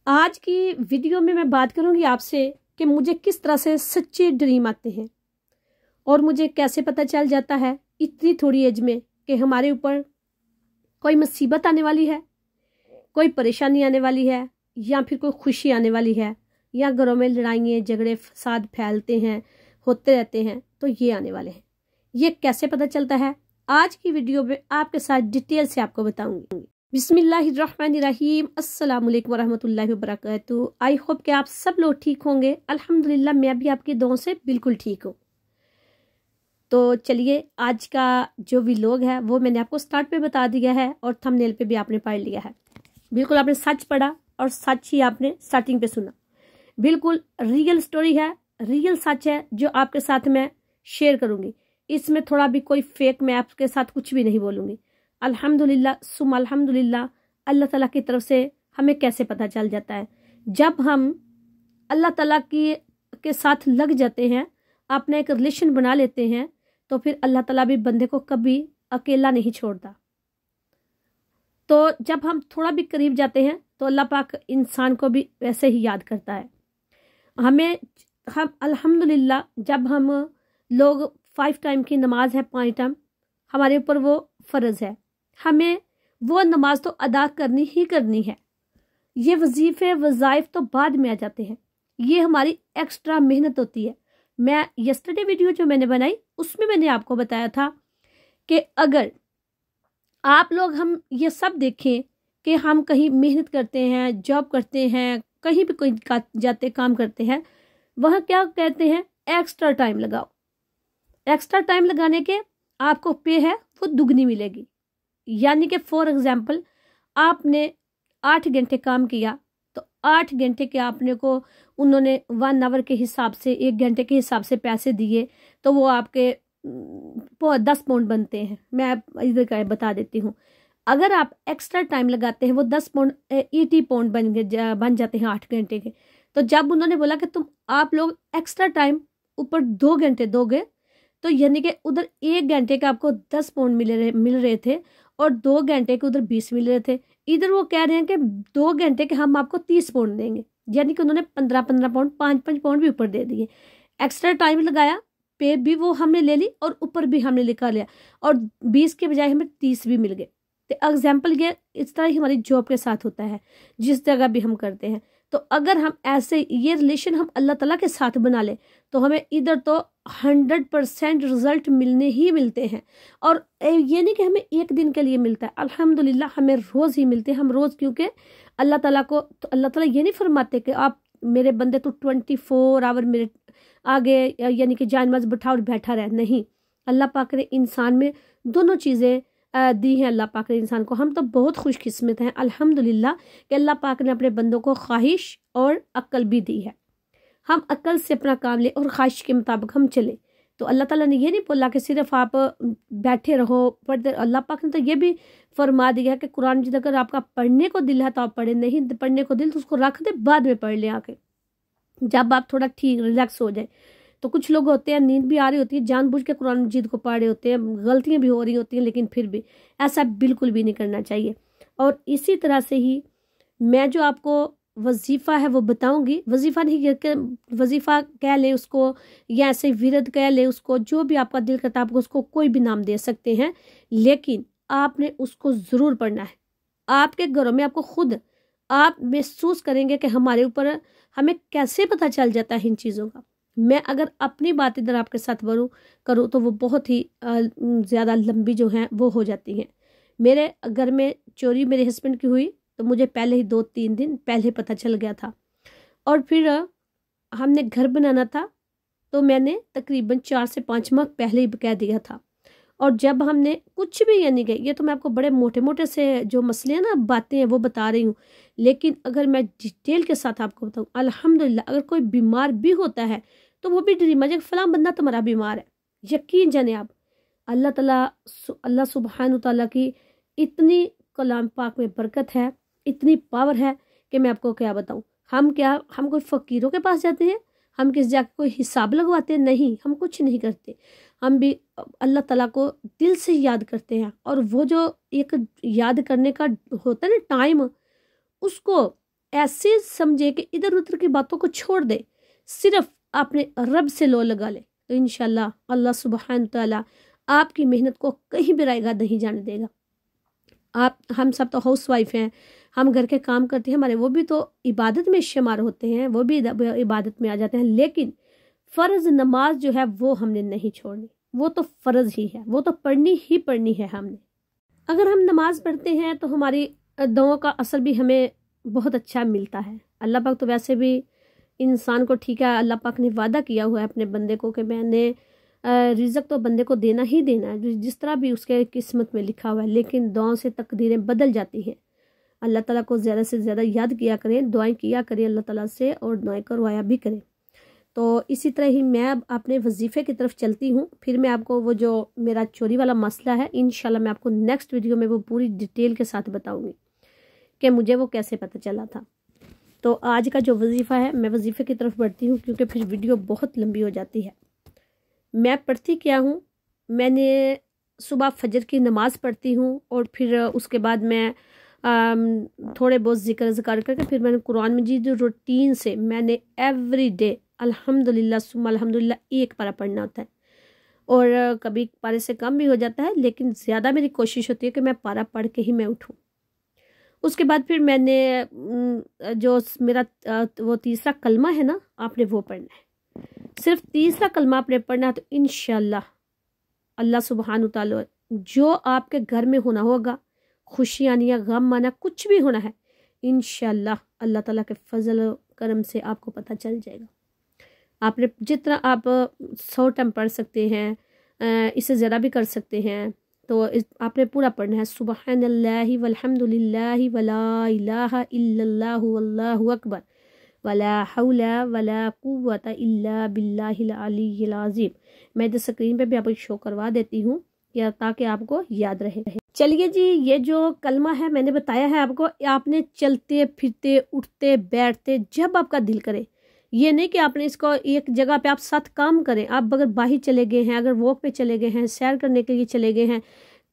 आज की वीडियो में मैं बात करूंगी आपसे कि मुझे किस तरह से सच्चे ड्रीम आते हैं और मुझे कैसे पता चल जाता है इतनी थोड़ी एज में कि हमारे ऊपर कोई मुसीबत आने वाली है, कोई परेशानी आने वाली है या फिर कोई खुशी आने वाली है या घरों में लड़ाइयाँ झगड़े फसाद फैलते हैं, होते रहते हैं, तो ये आने वाले हैं। ये कैसे पता चलता है आज की वीडियो में आपके साथ डिटेल से आपको बताऊंगी। बिस्मिल्लाहिर्रहमानिर्रहीम, अस्सलाम वालेकुम वरहमतुल्लाहि वबरकातुहू। आई होप कि आप सब लोग ठीक होंगे। अल्हम्दुलिल्लाह मैं भी आपकी दुआओं से बिल्कुल ठीक हूँ। तो चलिए आज का जो व्लॉग है वो मैंने आपको स्टार्ट पे बता दिया है और थंबनेल पे भी आपने पढ़ लिया है। बिल्कुल आपने सच पढ़ा और सच ही आपने स्टार्टिंग पे सुना। बिल्कुल रियल स्टोरी है, रियल सच है जो आपके साथ मैं शेयर करूंगी। इसमें थोड़ा भी कोई फेक मैं आपके साथ कुछ भी नहीं बोलूंगी। अल्हम्दुलिल्लाह सुम अल्हम्दुलिल्लाह, अल्लाह ताला की तरफ से हमें कैसे पता चल जाता है जब हम अल्लाह ताला के साथ लग जाते हैं, अपना एक रिलेशन बना लेते हैं, तो फिर अल्लाह ताला भी बंदे को कभी अकेला नहीं छोड़ता। तो जब हम थोड़ा भी करीब जाते हैं तो अल्लाह पाक इंसान को भी वैसे ही याद करता है। हम अल्हम्दुलिल्लाह जब हम लोग 5 टाइम की नमाज है, 5 टाइम हमारे ऊपर वो फ़र्ज़ है, हमें वो नमाज तो अदा करनी ही करनी है। ये वजीफ़े वज़ाइफ तो बाद में आ जाते हैं, ये हमारी एक्स्ट्रा मेहनत होती है। मैं यस्टरडे वीडियो जो मैंने बनाई उसमें मैंने आपको बताया था कि अगर आप लोग हम ये सब देखें कि हम कहीं मेहनत करते हैं, जॉब करते हैं, कहीं भी कोई जाते काम करते हैं, वह क्या कहते हैं एक्स्ट्रा टाइम लगाओ। एक्स्ट्रा टाइम लगाने के आपको पे है वो दुगनी मिलेगी। यानी कि फॉर एग्जाम्पल आपने 8 घंटे काम किया तो 8 घंटे के आपने को उन्होंने 1 आवर के हिसाब से 1 घंटे के हिसाब से पैसे दिए तो वो आपके 10 पाउंड बनते हैं। मैं इधर का बता देती हूँ। अगर आप एक्स्ट्रा टाइम लगाते हैं वो 10 पाउंड 80 पाउंड बन जाते हैं 8 घंटे के। तो जब उन्होंने बोला कि आप लोग एक्स्ट्रा टाइम ऊपर 2 घंटे दोगे तो यानी कि उधर 1 घंटे के आपको 10 पाउंड मिल रहे थे और 2 घंटे के उधर 20 मिल रहे थे। इधर वो कह रहे हैं कि 2 घंटे के हम आपको 30 पाउंड देंगे, यानी कि उन्होंने 15 पाउंड 5 पाउंड भी ऊपर दे दिए। एक्स्ट्रा टाइम लगाया, पे भी वो हमने ले ली और ऊपर भी हमने लिखा लिया और 20 के बजाय हमें 30 भी मिल गए। तो एग्जाम्पल ये इस तरह ही हमारी जॉब के साथ होता है जिस जगह भी हम करते हैं। तो अगर हम ऐसे ये रिलेशन हम अल्लाह ताला के साथ बना ले तो हमें इधर तो 100% रिजल्ट मिलने ही मिलते हैं। और ये नहीं कि हमें एक दिन के लिए मिलता है, अल्हम्दुलिल्लाह हमें रोज़ ही मिलते हैं। हम रोज़ क्योंकि अल्लाह ताला को तो अल्लाह ताला ये नहीं फरमाते कि आप मेरे बंदे तो 24 आवर मेरे आगे यानी कि जानमाज बैठा और बैठा रहे। नहीं, अल्लाह पाक ने इंसान में दोनों चीज़ें दी हैं। अल्लाह पाक ने इंसान को, हम तो बहुत खुशकिस्मत हैं अल्हम्दुलिल्लाह कि अल्लाह पाक ने अपने बंदों को ख्वाहिश और अक्ल भी दी है। हम अक्ल से अपना काम ले और ख्वाहिश के मुताबिक हम चले। तो अल्लाह ताला ने ये नहीं बोला कि सिर्फ आप बैठे रहो पढ़ते। अल्लाह पाक ने तो ये भी फरमा दिया है कि कुरान जिद अगर आपका पढ़ने को दिल है तो आप पढ़े, नहीं पढ़ने को दिल तो उसको रख दे, बाद में पढ़ ले आके जब आप थोड़ा ठीक रिलैक्स हो जाए। तो कुछ लोग होते हैं नींद भी आ रही होती है, जानबूझ के कुरान मजीद को पढ़ रहे होते हैं, गलतियां भी हो रही होती हैं, लेकिन फिर भी ऐसा बिल्कुल भी नहीं करना चाहिए। और इसी तरह से ही मैं जो आपको वजीफ़ा है वो बताऊंगी। वजीफ़ा नहीं, वजीफ़ा कह ले उसको या ऐसे विरद कह ले उसको, जो भी आपका दिल करता है आप उसको कोई भी नाम दे सकते हैं, लेकिन आपने उसको ज़रूर पढ़ना है। आपके घरों में आपको खुद आप महसूस करेंगे कि हमारे ऊपर हमें कैसे पता चल जाता है इन चीज़ों का। मैं अगर अपनी बात इधर आपके साथ करूँ तो वो बहुत ही ज़्यादा लंबी जो हैं वो हो जाती हैं। मेरे घर में चोरी मेरे हस्बैंड की हुई तो मुझे पहले ही 2-3 दिन पहले पता चल गया था। और फिर हमने घर बनाना था तो मैंने तकरीबन 4 से 5 माह पहले ही कह दिया था। और जब हमने कुछ भी यानी कि ये तो मैं आपको बड़े मोटे मोटे से जो मसले हैं ना, बातें हैं वो बता रही हूँ, लेकिन अगर मैं डिटेल के साथ आपको बताऊँ, अल्हम्दुलिल्लाह अगर कोई बीमार भी होता है तो वो भी ड्रीम है फलां बंदा तुम्हारा बीमार है। यकीन जाने आप अल्लाह सुब्हान तआला की इतनी कलाम पाक में बरकत है, इतनी पावर है कि मैं आपको क्या बताऊँ। हम कोई फ़कीरों के पास जाते हैं, हम किस जाके कोई हिसाब लगवाते हैं? नहीं, हम कुछ नहीं करते। हम भी अल्लाह ताला को दिल से याद करते हैं और वो जो एक याद करने का होता है ना टाइम, उसको ऐसे समझे कि इधर उधर की बातों को छोड़ दे, सिर्फ अपने रब से लो लगा ले, तो इंशाल्लाह अल्लाह सुब्हान तआला आपकी मेहनत को कहीं भी रायगा नहीं जाने देगा। हम सब तो हाउस वाइफ हैं, हम घर के काम करते हैं, हमारे वो भी तो इबादत में शुमार होते हैं, वो भी इबादत में आ जाते हैं, लेकिन फ़र्ज़ नमाज जो है वो हमने नहीं छोड़नी, वो तो फ़र्ज़ ही है, वो तो पढ़नी ही पढ़नी है हमने। अगर हम नमाज पढ़ते हैं तो हमारी दुआओं का असर भी हमें बहुत अच्छा मिलता है। अल्लाह पाक तो वैसे भी इंसान को, ठीक है, अल्लाह पाक ने वादा किया हुआ है अपने बंदे को कि मैंने रिज़्क़ तो बंदे को देना ही देना है, जिस तरह भी उसके किस्मत में लिखा हुआ है, लेकिन दुआओं से तकदीरें बदल जाती हैं। अल्लाह ताला को ज़्यादा से ज़्यादा याद किया करें, दुआएं किया करें अल्लाह ताला से, और दुआएं करवाया भी करें। तो इसी तरह ही मैं अब अपने वजीफ़े की तरफ चलती हूँ। फिर मैं आपको वो जो मेरा चोरी वाला मसला है, इंशाल्लाह मैं आपको नेक्स्ट वीडियो में वो पूरी डिटेल के साथ बताऊँगी कि मुझे वो कैसे पता चला था। तो आज का जो वजीफ़ा है, मैं वजीफ़े की तरफ बढ़ती हूँ क्योंकि फिर वीडियो बहुत लंबी हो जाती है। मैं पढ़ती क्या हूँ, मैंने सुबह फजर की नमाज़ पढ़ती हूँ और फिर उसके बाद मैं थोड़े बहुत ज़िक्र करके फिर मैंने कुरान मजीद रूटीन से मैंने एवरी डे अल्हम्दुलिल्लाह सुम्मा अल्हम्दुलिल्लाह एक पारा पढ़ना होता है, और कभी पारे से कम भी हो जाता है, लेकिन ज़्यादा मेरी कोशिश होती है कि मैं पारा पढ़ के ही मैं उठूँ। उसके बाद फिर मैंने जो मेरा वो तीसरा कलमा है ना, आपने वो पढ़ना है, सिर्फ तीसरा कलमा आपने पढ़ना है। तो इंशाल्लाह अल्लाह सुब्हान तआला जो आपके घर में होना होगा, खुशी आनी या गम आना, कुछ भी होना है, इंशाल्लाह अल्लाह ताला के फजल करम से आपको पता चल जाएगा। आपने जितना आप 100 टाइम पढ़ सकते हैं, इससे ज़्यादा भी कर सकते हैं, तो आपने पूरा पढ़ना है। सुबहानल्लाहि वल्हम्दुलिल्लाहि वला इलाहा इल्लल्लाहु वल्लाहु अकबर वला हौला वला कुव्वता इल्ला बिल्लाहिल अलिय्यिल अज़ीम। मैं इधर स्क्रीन पे भी आपको शो करवा देती हूँ या ताकि आपको याद रहे। चलिए जी, ये जो कलमा है मैंने बताया है आपको, आपने चलते फिरते उठते बैठते जब आपका दिल करे, ये नहीं कि आपने इसको एक जगह पे आप 7 काम करें। आप अगर बाहर चले गए हैं, अगर वॉक पे चले गए हैं, सैर करने के लिए चले गए हैं,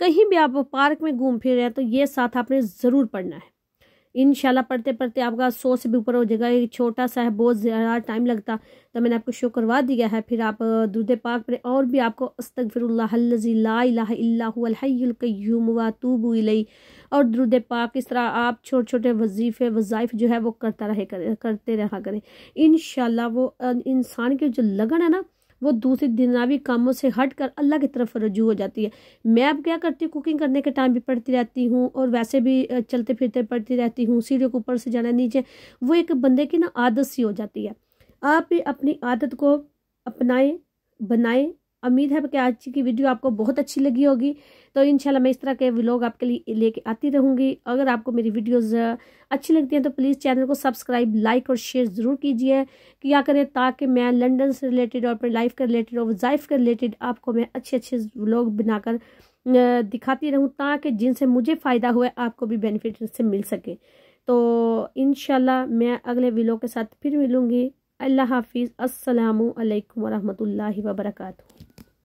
कहीं भी आप पार्क में घूम फिर रहे हैं, तो ये साथ आपने ज़रूर पढ़ना है। इंशाल्लाह पढ़ते पढ़ते आपका 100 से भी ऊपर हो जाएगा। ये छोटा सा है, बहुत ज़्यादा टाइम लगता, तो मैंने आपको शो करवा दिया है। फिर आप दुरूद पाक पढ़ें, और भी आपको अस्तगफिरुल्लाहल्लज़ी ला इलाहा इल्ला हुवल हय्युल क़य्यूम व अतूबु इलैहि, और दुरूद पाक, इस तरह आप छोटे छोटे वज़ाइफ जो है वो करते रहा करें। इंशाल्लाह वो इंसान की जो लगन है ना, वो दूसरे दुनियावी कामों से हट कर अल्लाह की तरफ रजू हो जाती है। मैं अब क्या करती हूँ, कुकिंग करने के टाइम भी पढ़ती रहती हूँ, और वैसे भी चलते फिरते पढ़ती रहती हूँ। सीढ़ियों के ऊपर से जाना नीचे, वो एक बंदे की ना आदत सी हो जाती है। आप भी अपनी आदत को अपनाएं, बनाएं। उम्मीद है कि आज की वीडियो आपको बहुत अच्छी लगी होगी। तो इंशाल्लाह मैं इस तरह के व्लॉग आपके लिए लेके आती रहूँगी। अगर आपको मेरी वीडियोस अच्छी लगती हैं तो प्लीज़ चैनल को सब्सक्राइब, लाइक और शेयर ज़रूर कीजिए, किया करें, ताकि मैं लंदन से रिलेटेड और अपने लाइफ के रिलेटेड और वज़ाइफ के रिलेटेड आपको मैं अच्छे अच्छे व्लॉग बनाकर दिखाती रहूँ, ताकि जिनसे मुझे फ़ायदा हुआ आपको भी बेनिफिट से मिल सके। तो इंशाल्लाह मैं अगले व्लॉग के साथ फिर मिलूँगी। अल्लाह हाफिज़। अस्सलामु अलैकुम वरहमतुल्लाहि वबरकातुहू।